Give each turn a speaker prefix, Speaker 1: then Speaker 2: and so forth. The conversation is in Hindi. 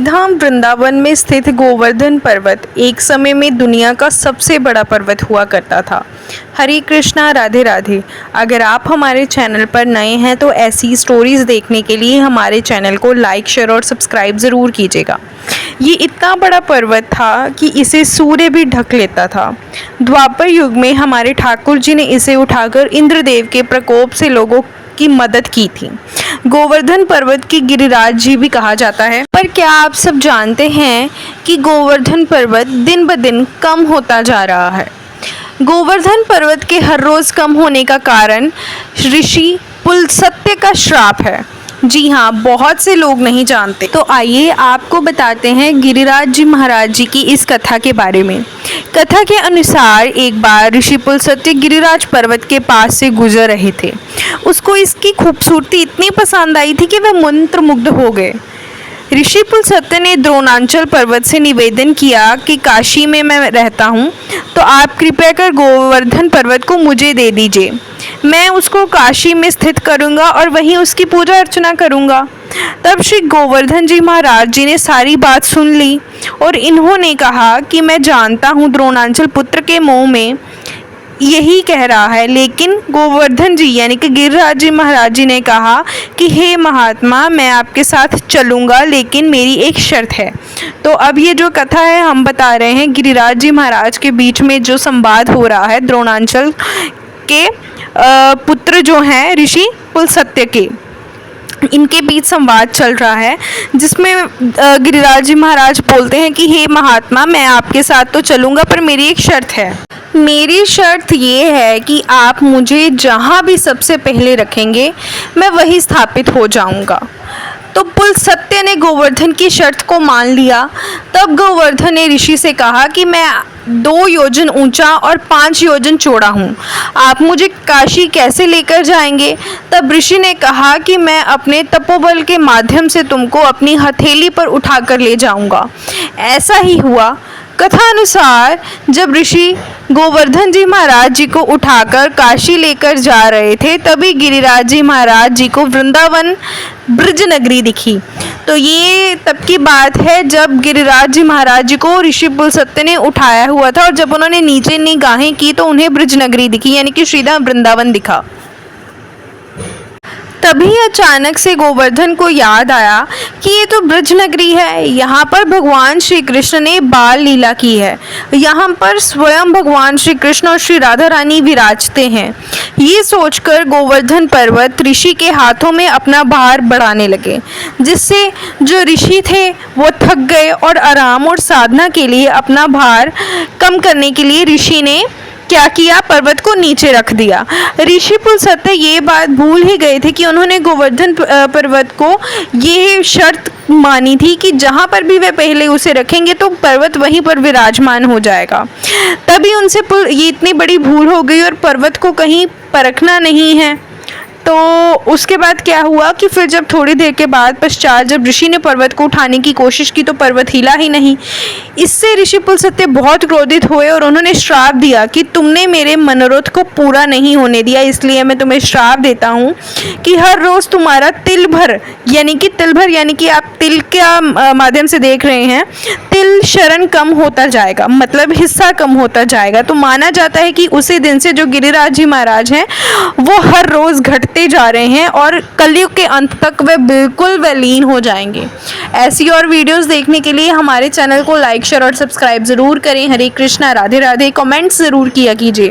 Speaker 1: धाम वृंदावन में स्थित गोवर्धन पर्वत एक समय में दुनिया का सबसे बड़ा पर्वत हुआ करता था। हरे कृष्णा, राधे राधे। अगर आप हमारे चैनल पर नए हैं तो ऐसी स्टोरीज देखने के लिए हमारे चैनल को लाइक, शेयर और सब्सक्राइब ज़रूर कीजिएगा। ये इतना बड़ा पर्वत था कि इसे सूर्य भी ढक लेता था। द्वापर युग में हमारे ठाकुर जी ने इसे उठाकर इंद्रदेव के प्रकोप से लोगों की मदद की थी। गोवर्धन पर्वत की गिरिराज जी भी कहा जाता है। पर क्या आप सब जानते हैं कि गोवर्धन पर्वत दिन ब दिन कम होता जा रहा है। गोवर्धन पर्वत के हर रोज कम होने का कारण ऋषि पुलस्त्य का श्राप है। जी हाँ, बहुत से लोग नहीं जानते। तो आइए आपको बताते हैं गिरिराज जी महाराज जी की इस कथा के बारे में। कथा के अनुसार एक बार ऋषि पुलस्त्य गिरिराज पर्वत के पास से गुजर रहे थे। उसको इसकी खूबसूरती इतनी पसंद आई थी कि वह मंत्रमुग्ध हो गए। ऋषि पुलस्त्य ने द्रोणांचल पर्वत से निवेदन किया कि काशी में मैं रहता हूँ, तो आप कृपया कर गोवर्धन पर्वत को मुझे दे दीजिए। मैं उसको काशी में स्थित करूँगा और वहीं उसकी पूजा अर्चना करूँगा। तब श्री गोवर्धन जी महाराज जी ने सारी बात सुन ली और इन्होंने कहा कि मैं जानता हूँ द्रोणांचल पुत्र के मुँह में यही कह रहा है, लेकिन गोवर्धन जी यानी कि गिरिराज जी महाराज जी ने कहा कि हे महात्मा, मैं आपके साथ चलूँगा, लेकिन मेरी एक शर्त है। तो अब ये जो कथा है हम बता रहे हैं गिरिराज जी महाराज के बीच में जो संवाद हो रहा है द्रोणांचल के पुत्र जो हैं ऋषि पुलस्त्य के, इनके बीच संवाद चल रहा है, जिसमें गिरिराज जी महाराज बोलते हैं कि हे महात्मा, मैं आपके साथ तो चलूँगा पर मेरी एक शर्त है। मेरी शर्त ये है कि आप मुझे जहाँ भी सबसे पहले रखेंगे मैं वही स्थापित हो जाऊँगा। तो पुलस्त्य ने गोवर्धन की शर्त को मान लिया। तब गोवर्धन ने ऋषि से कहा कि मैं 2 योजन ऊंचा और 5 योजन चौड़ा हूँ, आप मुझे काशी कैसे लेकर जाएंगे। तब ऋषि ने कहा कि मैं अपने तपोबल के माध्यम से तुमको अपनी हथेली पर उठाकर ले जाऊँगा। ऐसा ही हुआ। कथा अनुसार जब ऋषि गोवर्धन जी महाराज जी को उठाकर काशी लेकर जा रहे थे, तभी गिरिराज जी महाराज जी को वृंदावन ब्रज नगरी दिखी। तो ये तब की बात है जब गिरिराज जी महाराज जी को ऋषि पुलस्त्य ने उठाया हुआ था, और जब उन्होंने नीचे निगाहें की तो उन्हें ब्रज नगरी दिखी, यानी कि श्रीधाम वृंदावन दिखा। तभी अचानक से गोवर्धन को याद आया कि ये तो ब्रज नगरी है, यहाँ पर भगवान श्री कृष्ण ने बाल लीला की है, यहाँ पर स्वयं भगवान श्री कृष्ण और श्री राधा रानी विराजते हैं। ये सोचकर गोवर्धन पर्वत ऋषि के हाथों में अपना भार बढ़ाने लगे, जिससे जो ऋषि थे वो थक गए और आराम और साधना के लिए अपना भार कम करने के लिए ऋषि ने क्या किया, पर्वत को नीचे रख दिया। ऋषि पुलस्त्य ये बात भूल ही गए थे कि उन्होंने गोवर्धन पर्वत को ये शर्त मानी थी कि जहाँ पर भी वे पहले उसे रखेंगे तो पर्वत वहीं पर विराजमान हो जाएगा। तभी उनसे ये इतनी बड़ी भूल हो गई और पर्वत को कहीं परखना नहीं है। तो उसके बाद क्या हुआ कि फिर जब थोड़ी देर के बाद पश्चात जब ऋषि ने पर्वत को उठाने की कोशिश की तो पर्वत हिला ही नहीं। इससे ऋषि पुलस्त्य बहुत क्रोधित हुए और उन्होंने श्राप दिया कि तुमने मेरे मनोरथ को पूरा नहीं होने दिया, इसलिए मैं तुम्हें श्राप देता हूँ कि हर रोज़ तुम्हारा तिल भर यानी कि आप तिल के माध्यम से देख रहे हैं, तिल शरण कम होता जाएगा, मतलब हिस्सा कम होता जाएगा। तो माना जाता है कि उसी दिन से जो गिरिराज जी महाराज हैं वो हर रोज़ घटते जा रहे हैं और कलयुग के अंत तक वे बिल्कुल विलीन हो जाएंगे। ऐसी और वीडियोस देखने के लिए हमारे चैनल को लाइक, शेयर और सब्सक्राइब ज़रूर करें। हरे कृष्णा, राधे राधे। कमेंट्स ज़रूर किया कीजिए।